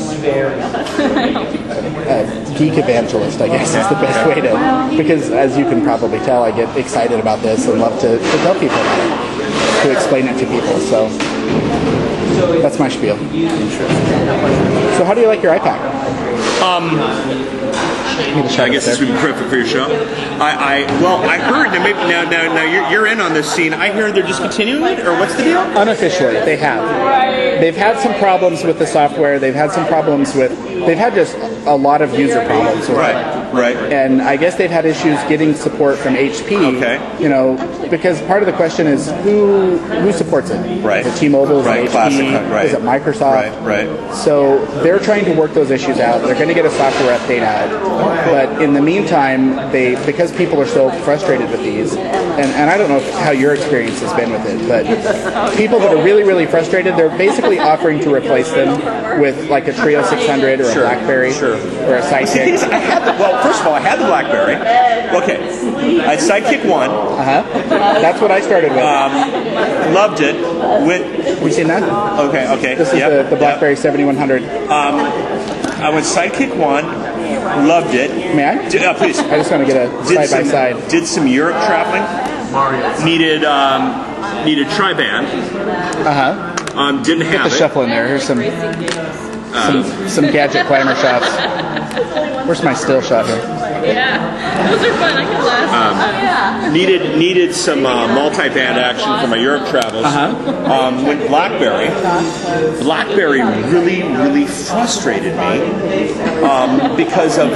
geek evangelist, I guess is the best way to, because as you can probably tell, I get excited about this and love to tell people about it, to explain it to people. So that's my spiel. So how do you like your iPad? I guess this would be perfect for your show. I heard that maybe now you're in on this scene. I hear they're just continuing it, or what's the deal? Unofficially, they have. They've had some problems with the software. They've had some problems with. They've had just a lot of user problems with it. Right. And I guess they've had issues getting support from HP. Okay. Because part of the question is who supports it. Right. Is it T-Mobile? Is it HP? Classic. Right. Is it Microsoft? Right. So they're trying to work those issues out. They're going to get a software update out. But in the meantime, because people are so frustrated with these, and I don't know how your experience has been with it, but people that are really, really frustrated, they're basically offering to replace them with like a Trio 600 or a BlackBerry or a Sidekick. First of all, I had the BlackBerry. Okay. I had Sidekick 1. That's what I started with. Loved it. You seen that? Okay. This is the BlackBerry 7100. I went Sidekick 1. Loved it. May I? Please. I just want to get a side-by-side. Did some Europe traveling. Needed tri-band. Didn't have Get the shuffle in there. Here's some gadget climber shots. Where's my still shot here? Yeah, those are fun. I can last. Needed some multi-band action for my Europe travels. Went BlackBerry. BlackBerry really, really frustrated me because of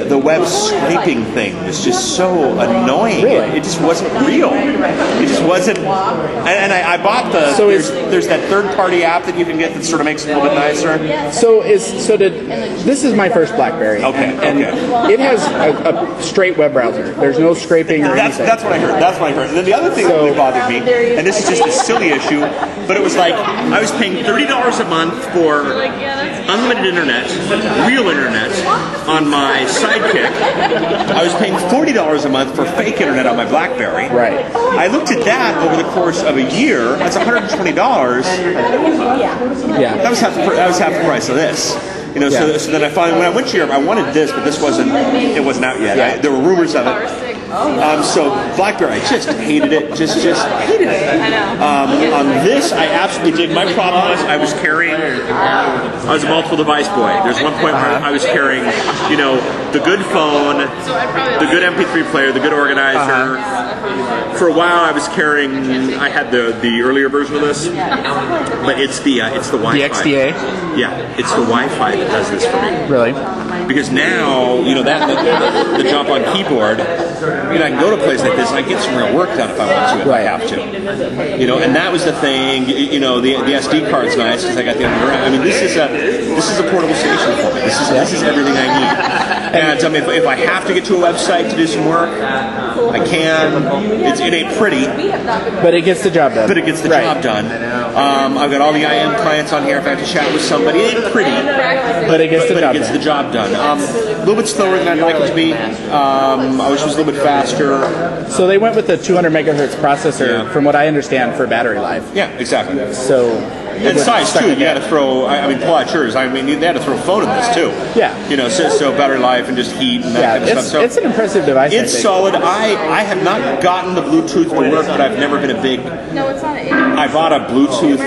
the web scraping thing. It was just so annoying. Really? It just wasn't real. It just wasn't. And I bought the. So there's that third-party app that you can get that sort of makes it a little bit nicer. This is my first BlackBerry. Okay. It has a straight web browser. There's no scraping or anything. That's what I heard. And then the other thing that really bothered me, and this is just a silly issue, but it was like I was paying $30 a month for unlimited internet, real internet, on my Sidekick. I was paying $40 a month for fake internet on my BlackBerry. Right. I looked at that over the course of a year. That's $120. Yeah. That was half the price of this. So then I finally, when I went to Europe, I wanted this, but it wasn't out yet. Yeah. There were rumors of it. So BlackBerry, I just hated it. Just hated it. I know. On this, I absolutely did. My problem was I was a multiple device boy. There's one point where I was carrying, the good phone, the good MP3 player, the good organizer. For a while, I was carrying. I had the earlier version of this, but it's the Wi-Fi. The XDA. Yeah, it's the Wi-Fi that does this for me. Really? Because now, the jump on keyboard, I can go to a place like this, I get some real work done if I want to, if I have to. And that was the thing, the SD card's nice because I got the underground. I mean, this is a portable station for me. This is everything I need. And if I have to get to a website to do some work, I can. It ain't pretty. But it gets the job done. Job done. I've got all the IM clients on here. If I have to chat with somebody, it ain't pretty. But it gets the job done. A little bit slower than I'd like it to be. I wish it was a little bit faster. So they went with the 200 megahertz processor, from what I understand, for battery life. Yeah, exactly. So. And size too. You had to throw. They had to throw phone in this too. Yeah. So battery life and just heat and that kind of stuff. So it's an impressive device. It's solid. I have not gotten the Bluetooth to work, but I've never been a big. No, it's not. I bought a Bluetooth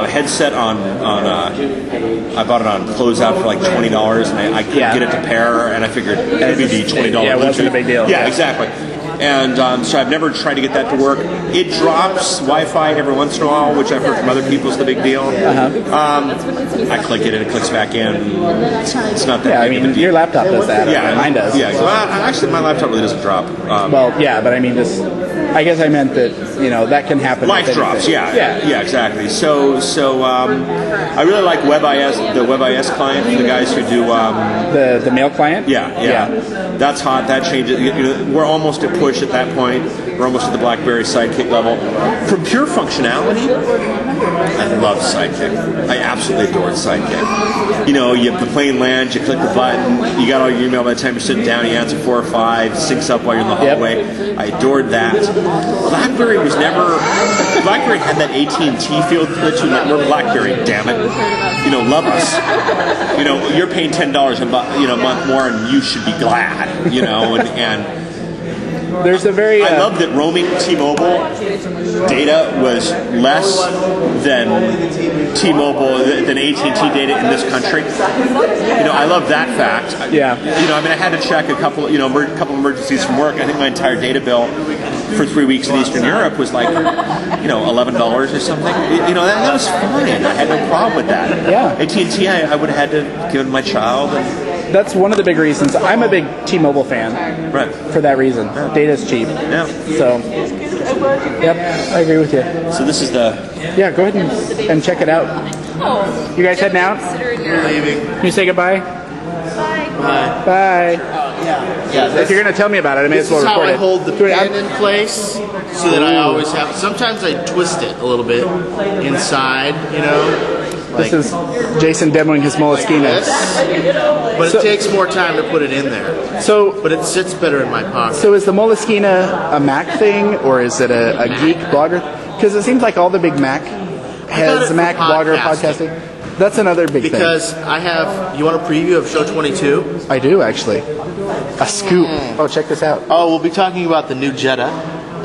headset on. I bought it on closeout for like $20, and I couldn't get it to pair, and I figured it'd be the $20 Yeah, it wasn't a big deal. Yeah, exactly. And so I've never tried to get that to work. It drops Wi-Fi every once in a while, which I've heard from other people is the big deal. I click it and it clicks back in. It's not that Yeah, I big of a mean, deal. your laptop does that. Yeah, mine does. Yeah, well, actually, my laptop really doesn't drop. Well, yeah, but I mean, just I guess I meant that that can happen. Life with drops, anything. yeah, exactly. So I really like WebIS, the WebIS client for the guys who do the mail client. Yeah, that's hot. That changes. We're almost at push at that point. We're almost at the BlackBerry Sidekick level. From pure functionality, I love Sidekick. I absolutely adore Sidekick. You have the plane lands, you click the button, you got all your email by the time you're sitting down, you answer 4 or 5, syncs up while you're in the hallway. I adored that. BlackBerry BlackBerry had that AT&T field glitch. We're BlackBerry, damn it. Love us. You're paying $10 a month more, and you should be glad. And there's a very. I love that roaming T-Mobile data was less than T-Mobile than AT&T data in this country. I love that fact. Yeah. I had to check a couple emergencies from work. I think my entire data bill for 3 weeks in Eastern Europe was like, $11 or something. That was fine. I had no problem with that. Yeah. AT&T, I would have had to give it to my child. That's one of the big reasons. I'm a big T-Mobile fan. Right. For that reason. Yeah. Data's cheap. Yeah. So, yep, I agree with you. So this is the... Yeah, go ahead and check it out. You guys heading out? We're leaving. Can you say goodbye? Bye. Bye. Yeah, If you're going to tell me about it, I may as well this is record how I it. hold the Do it. pen in place so that I always have. Sometimes I twist it a little bit inside, This is Jason demoing his Moleskine. this. But it takes more time to put it in there. But it sits better in my pocket. So is the Moleskine a Mac thing, or is it a geek blogger? Because it seems like all the big Mac has it Mac for blogger podcasting. podcasting. That's another big thing. Because I have. You want a preview of show 22? I do, actually. A scoop. Oh, check this out. Oh, we'll be talking about the new Jetta,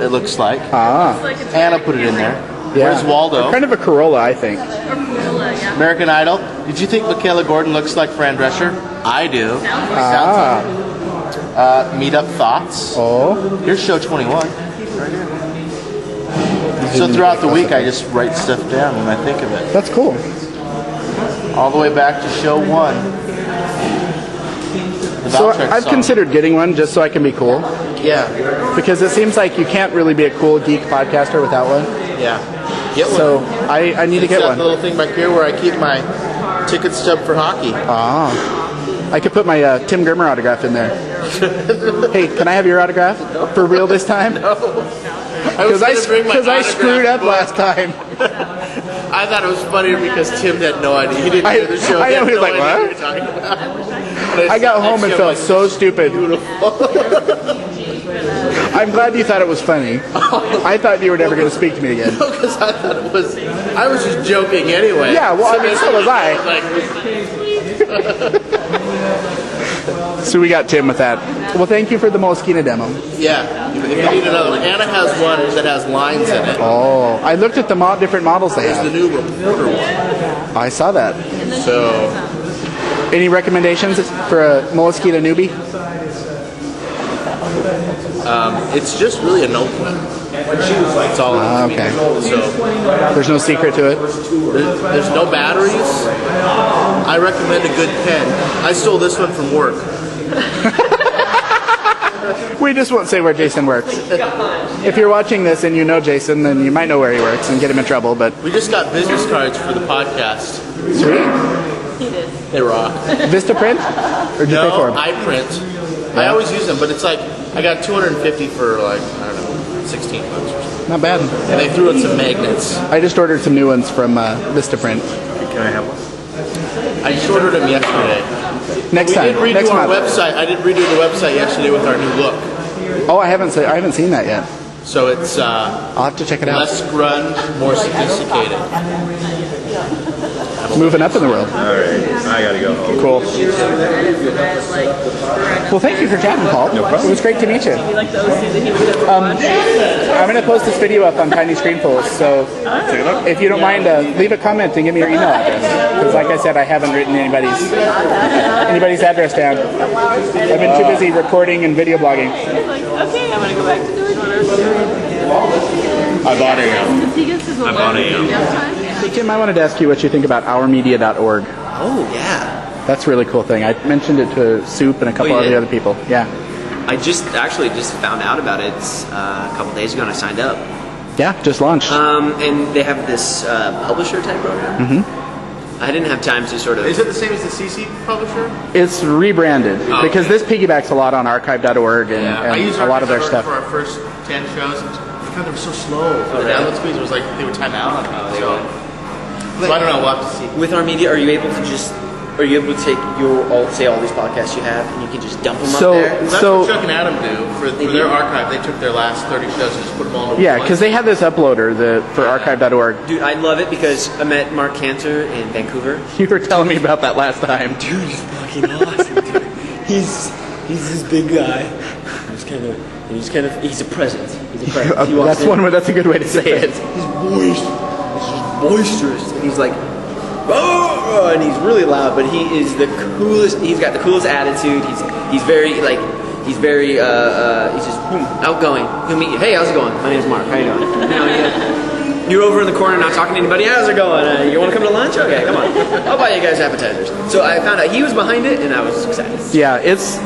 it looks like. Anna put it in there. Yeah. Where's Waldo? Kind of a Corolla, I think. American Idol. Did you think Michaela Gordon looks like Fran Drescher? I do. Meetup thoughts. Oh. Here's show 21. So throughout the week, I just write stuff down when I think of it. That's cool. All the way back to show 1. So I've considered getting one just so I can be cool. Yeah. Because it seems like you can't really be a cool geek podcaster without one. Yeah. Get one. So I need to get That one. little thing back here where I keep my ticket stub for hockey. I could put my Tim Grimmer autograph in there. Hey, can I have your autograph for real this time? Because I screwed up last time. I thought it was funnier because Tim had no idea. He didn't hear the show. I know, he was like, what? what? I got home and felt so stupid. I'm glad you thought it was funny. I thought you were never going to speak to me again. No, because I thought it was. I was just joking anyway. Yeah, well, I mean, so was I. So we got Tim with that. Well, thank you for the Moleskine demo. Yeah, if you need another one. Anna has one that has lines in it. Oh, I looked at the different models they There's have. the new reporter one. I saw that. So, Any recommendations for a Moleskine newbie? it's just really a notebook. That's all it is. Okay. So, There's no secret to it? there's no batteries. I recommend a good pen. I stole this one from work. We just won't say where Jason works. If you're watching this and you know Jason, then you might know where he works and get him in trouble, but We just got business cards for the podcast. sweet. They rock. Vistaprint? Or did you pay for No, them? I print. I always use them, but it's like I got 250 for like, I don't know, 16 bucks or something. Not bad. And they threw in some magnets. I just ordered some new ones from Vistaprint. Can I have one? I just ordered them yesterday. Next We time. did redo Next our month. website. I did redo the website yesterday with our new look. Oh, I haven't seen that yet. So it's I'll have to check it out. less grunge, more sophisticated. Moving up in the world. All right, I gotta go home. Cool. Well, thank you for chatting, Paul. No problem. It was great to meet you. I'm going to post this video up on Tiny Screenfuls, so if you don't mind, leave a comment and give me your email address. Because like I said, I haven't written anybody's address down. I've been too busy recording and video blogging. Okay, I'm gonna go back to doing I bought a Hey, Kim, I wanted to ask you what you think about ourmedia.org. Oh, yeah. That's a really cool thing. I mentioned it to Soup and a couple of the other people. Yeah. I just found out about it a couple days ago and I signed up. Yeah, just launched. And they have this publisher type program. Mm-hmm. I didn't have time to sort of... Is it the same as the CC publisher? It's rebranded because this piggybacks a lot on archive.org and I used a lot of their stuff. for our first 10 shows. I found they were so slow. The download speeds was like they would time out on me. So I don't know. We'll have to see. With our media, are you able to take all these podcasts you have and you can just dump them up there? That's what Chuck and Adam do for their archive. They took their last 30 shows and just put them all in one because they have this uploader for archive.org. Dude, I love it because I met Mark Cantor in Vancouver. You were telling me about that last time. Dude, he's fucking awesome, dude. He's this big guy. He's a presence. He's a presence. That's a good way to say it. He's boisterous. And he's like, oh, and he's really loud, but he is the coolest. He's got the coolest attitude. He's very he's just outgoing. He'll meet you. Hey, how's it going? My name's Mark. How you doing? You're over in the corner not talking to anybody. How's it going? You want to come to lunch? Okay, come on. I'll buy you guys appetizers. So I found out he was behind it, and I was excited. Yeah, it's.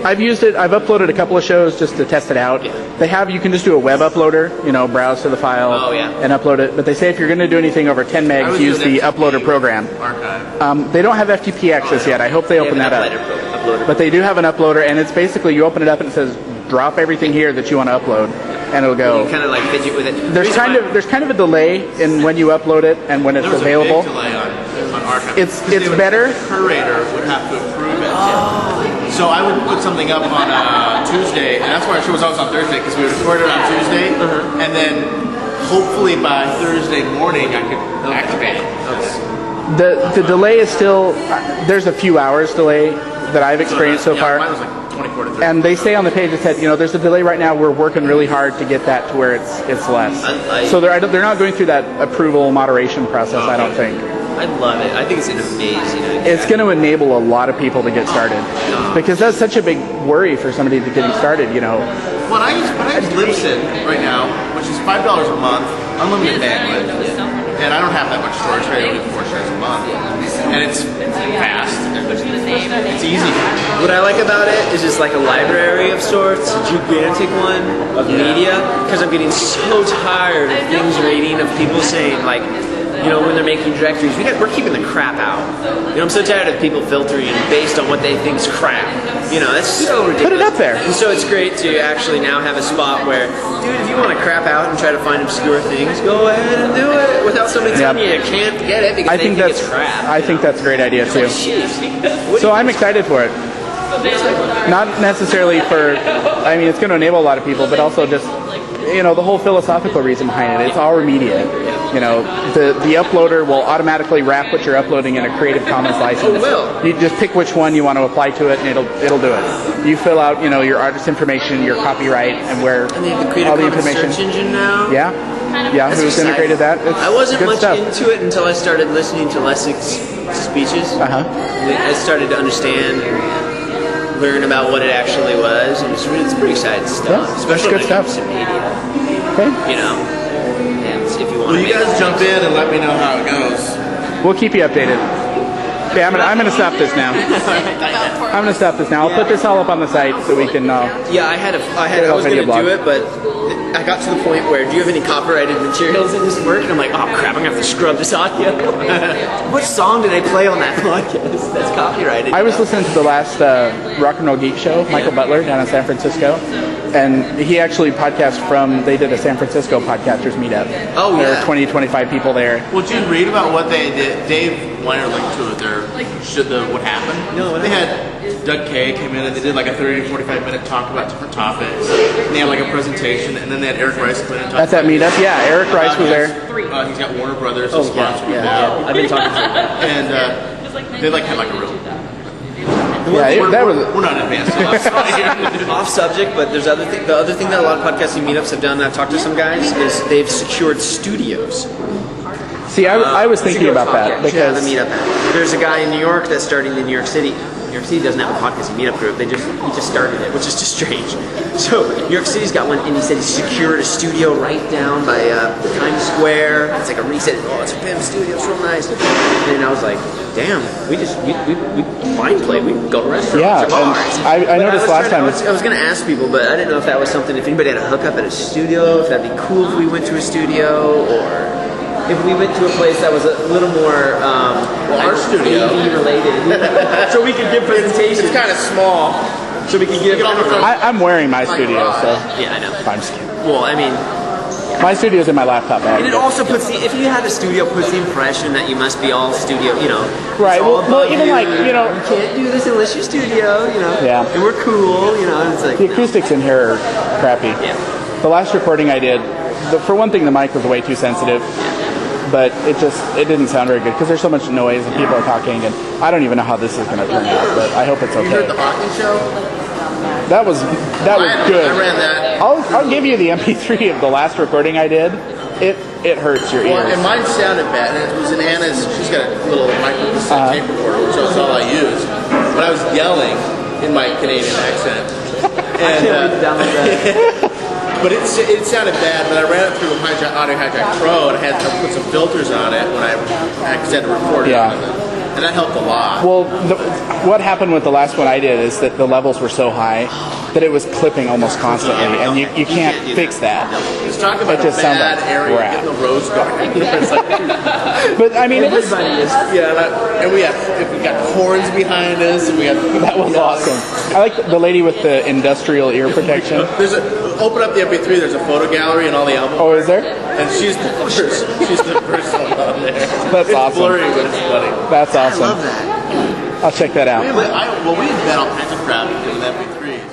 I've used it. I've uploaded a couple of shows just to test it out. Yeah. You can just do a web uploader. Browse to the file and upload it. But they say if you're going to do anything over 10 megs, use the uploader program. Archive. They don't have FTP access yet. I hope they open that up. But they do have an uploader, and it's basically you open it up and it says drop everything here that you want to upload, and it'll go. You kind of like fidget with it. There's kind of a delay in when you upload it and when it's available. There was a big delay on archive. It's better. The curator would have to approve it. So I would put something up on Tuesday, and that's why our show was always on Thursday because we would record it on Tuesday, and then hopefully by Thursday morning I could activate it. The delay is still there's a few hours delay that I've experienced so far. Mine was like 24 to 30. And they say on the page it said, there's a delay right now. We're working really hard to get that to where it's less. So they're not going through that approval moderation process. I don't think. I love it. I think it's an amazing idea. It's going to enable a lot of people to get started because that's such a big worry for somebody to getting started. Well, I use Libsyn right now, which is $5 a month, unlimited bandwidth, and I don't have that much storage. I only 4 shares a month, and it's fast. It's easy. What I like about it is just like a library of sorts, a gigantic one of media, because I'm getting so tired of things rating of people saying like, when they're making directories, we're keeping the crap out. I'm so tired of people filtering based on what they think is crap. That's so ridiculous. Put it up there. And so it's great to actually now have a spot where, dude, if you want to crap out and try to find obscure things, go ahead and do it without somebody telling you can't get it because they think it's crap. I think that's a great idea too. So I'm excited for it. Not necessarily it's going to enable a lot of people, but also just, the whole philosophical reason behind it. It's our media. The uploader will automatically wrap what you're uploading in a Creative Commons license. You just pick which one you want to apply to it, and it'll do it. You fill out, your artist information, your copyright, and where and they have the Creative all the Commons information. Search engine now. Yeah. Who's integrated that? I wasn't much stuff. into it until I started listening to Lessig's speeches. I started to understand, learn about what it actually was, and it's pretty exciting stuff. Especially good stuff. Media. Okay. And if you want. Well, you guys jump in and let me know how it goes. We'll keep you updated. Okay, I'm gonna stop this now. I'm gonna stop this now. I'll put this all up on the site so we can. I was gonna do it, but I got to the point where, do you have any copyrighted materials in this work? And I'm like, oh crap, I'm gonna have to scrub this audio. What song did I play on that podcast? That's copyrighted. I was listening to the last Rock and Roll Geek show, Michael Butler down in San Francisco, and he actually podcast they did a San Francisco podcasters meetup. Oh yeah. There were 20, 25 people there. Well, did you read about what they did? Dave Weiner linked to what happened? No, they had Doug Kay came in and they did like a 30 to 45 minute talk about different topics. And they had like a presentation, and then they had Eric Rice come in and talk at that meetup. Yeah, Eric Rice was there. He's got Warner Brothers. Yeah. I've been talking to him. And they had like a real We're not advanced enough. Off subject, but there's the other thing that a lot of podcasting meetups have done, I've talked to some guys, is they've secured studios. See, I was thinking about that because the meetup app. There's a guy in New York that's starting the New York City. New York City doesn't have a podcasting meetup group. He just started it, which is just strange. So New York City's got one, and he said he secured a studio right down by Times Square. It's like a reset. Oh, it's a PIM studio. It's real nice. And I was like, damn, we mind play. We go to restaurants. Yeah, or bars. I noticed last time. I was going to ask people, but I didn't know if that was something. If anybody had a hookup at a studio, if that'd be cool if we went to a studio, or if we went to a place that was a little more our studio AV related, so we could give presentations. It's kind of small, so we could give. I'm wearing my studio, so yeah, I know. I'm just kidding. Well, I mean, my studio's in my laptop bag. and it also puts if you have a studio, puts the impression that you must be all studio, Right. Well, even like you can't do this unless you're studio, Yeah. and we're cool, and it's like the acoustics in here are crappy. Yeah. The last recording I did, for one thing, the mic was way too sensitive. But it didn't sound very good because there's so much noise and people are talking, and I don't even know how this is going to turn out. But I hope it's okay. You heard the Hawking show? That was good. I ran that. I'll give you the MP3 of the last recording I did. It hurts your ears. Well, and mine sounded bad. And it was in Anna's. She's got a little micro tape recorder, so it's all I use. But I was yelling in my Canadian accent. And but it sounded bad, but I ran it through Audio Hijack Pro, and I had to put some filters on it when I had to record it on it. And that helped a lot. Well, what happened with the last one I did is that the levels were so high that it was clipping almost constantly, and you can't fix that. Let's talk about it just a bad sounds like area, crap. getting the rose garden. But I mean, and we got horns behind us, and we got that was awesome. I like the lady with the industrial ear protection. Open up the MP3. There's a photo gallery and all the albums. Oh, is there? And she's the first. She's the first one on there. That's it's awesome. Blurry, but it's funny. That's awesome. I love that. I'll check that out. We invent all kinds of crap with MP3s.